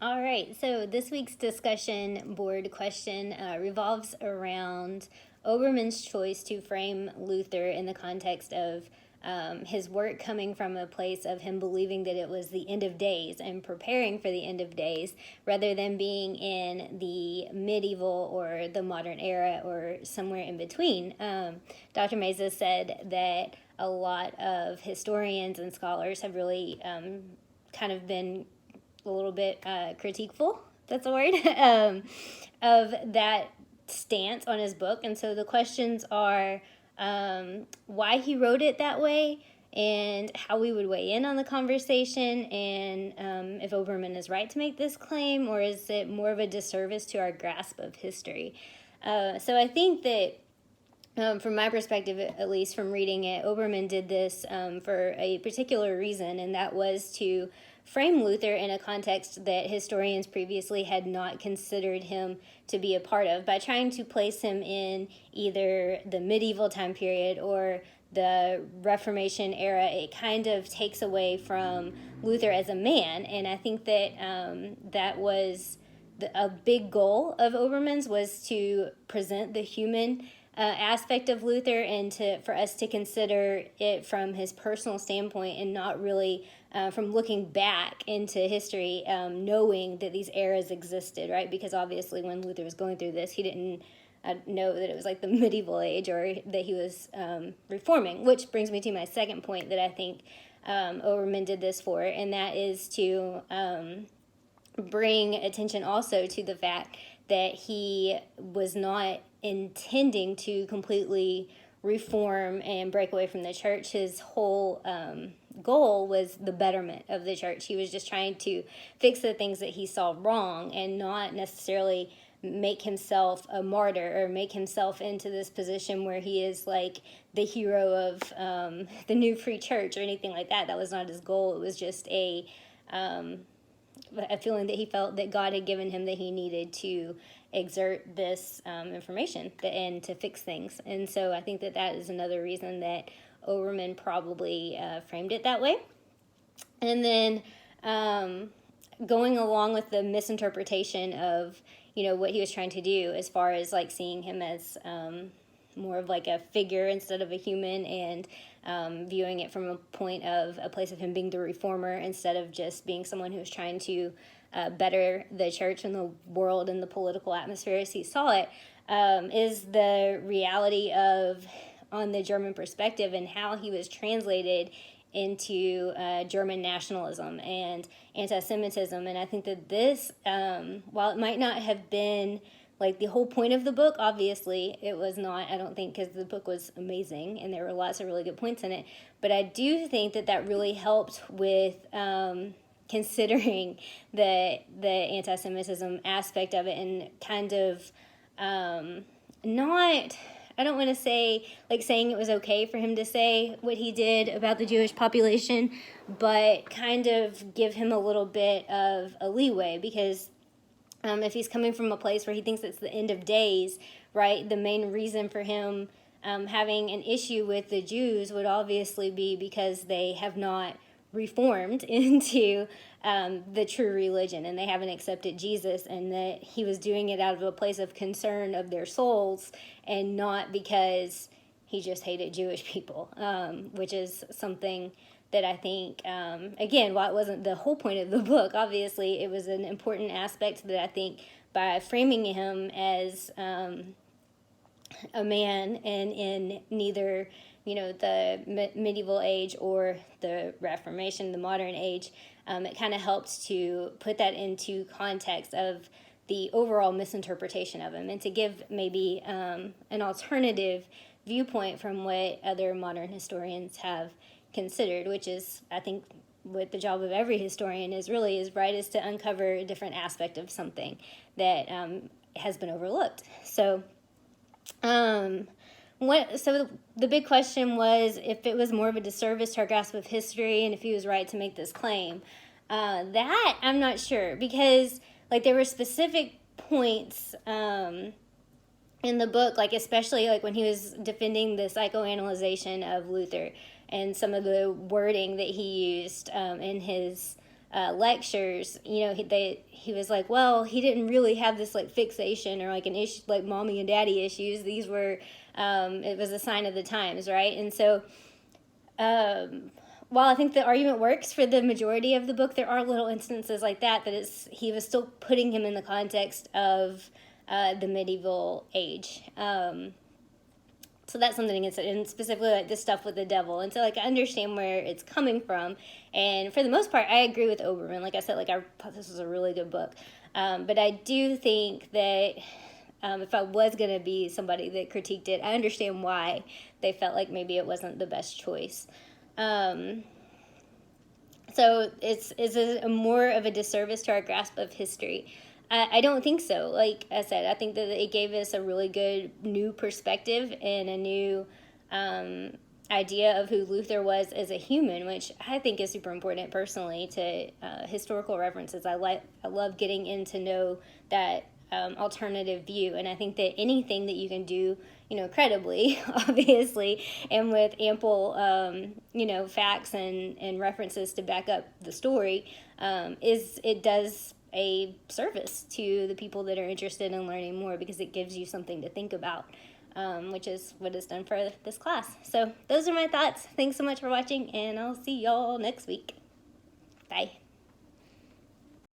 All right, so this week's discussion board question revolves around Obermann's choice to frame Luther in the context of his work coming from a place of him believing that it was the end of days and preparing for the end of days rather than being in the medieval or the modern era or somewhere in between. Dr. Meza said that a lot of historians and scholars have really kind of been a little bit critiqueful, that's a word, of that stance on his book. And so the questions are why he wrote it that way and how we would weigh in on the conversation, and if Obermann is right to make this claim, or is it more of a disservice to our grasp of history? So I think that from my perspective, at least from reading it, Obermann did this for a particular reason, and that was to frame Luther in a context that historians previously had not considered him to be a part of, by trying to place him in either the medieval time period or the Reformation era. It kind of takes away from Luther as a man, and I think that that was a big goal of Obermann's, was to present the human aspect of Luther, and for us to consider it from his personal standpoint, and not really from looking back into history, knowing that these eras existed, right? Because obviously when Luther was going through this, he didn't know that it was like the medieval age, or that he was reforming, which brings me to my second point that I think Obermann did this for, and that is to bring attention also to the fact that he was not intending to completely reform and break away from the church. His whole goal was the betterment of the church. He was just trying to fix the things that he saw wrong, and not necessarily make himself a martyr or make himself into this position where he is like the hero of the new free church or anything like that. That was not his goal. It was just a feeling that he felt that God had given him, that he needed to exert this information and to fix things. And so I think that that is another reason that Obermann probably framed it that way. And then going along with the misinterpretation of, what he was trying to do, as far as like seeing him as more of like a figure instead of a human, and viewing it from a point of a place of him being the reformer instead of just being someone who was trying to better the church and the world and the political atmosphere as he saw it, is the reality of, on the German perspective, and how he was translated into German nationalism and anti-Semitism. And I think that this, while it might not have been like the whole point of the book, obviously it was not, I don't think, because the book was amazing and there were lots of really good points in it, but I do think that that really helped with considering the anti-Semitism aspect of it, and kind of not, I don't want to say like saying it was okay for him to say what he did about the Jewish population, but kind of give him a little bit of a leeway, because if he's coming from a place where he thinks it's the end of days, right, the main reason for him having an issue with the Jews would obviously be because they have not reformed into the true religion, and they haven't accepted Jesus, and that he was doing it out of a place of concern of their souls, and not because he just hated Jewish people, which is something that I think, again, while it wasn't the whole point of the book, obviously it was an important aspect that I think, by framing him as a man, and in neither the medieval age or the Reformation, the modern age, it kind of helps to put that into context of the overall misinterpretation of him, and to give maybe an alternative viewpoint from what other modern historians have considered, which is, I think, what the job of every historian is right, is to uncover a different aspect of something that has been overlooked. So so the big question was if it was more of a disservice to our grasp of history, and if he was right to make this claim. That I'm not sure, because like there were specific points in the book, like especially like when he was defending the psychoanalyzation of Luther, and some of the wording that he used in his lectures, he was like, well, he didn't really have this like fixation or like an issue like mommy and daddy issues. These were it was a sign of the times, right? And so while I think the argument works for the majority of the book, there are little instances like that he was still putting him in the context of the medieval age. So that's something, and specifically like this stuff with the devil. And so like I understand where it's coming from, and for the most part, I agree with Oberman. Like I said, like I thought this was a really good book, but I do think that if I was gonna be somebody that critiqued it, I understand why they felt like maybe it wasn't the best choice. So is it a more of a disservice to our grasp of history? I don't think so. Like I said, I think that it gave us a really good new perspective and a new idea of who Luther was as a human, which I think is super important personally to historical references. I love getting in to know that alternative view, and I think that anything that you can do, credibly, obviously, and with ample, facts and references to back up the story, it does a service to the people that are interested in learning more, because it gives you something to think about, which is what it's done for this class. So those are my thoughts. Thanks so much for watching, and I'll see y'all next week. Bye.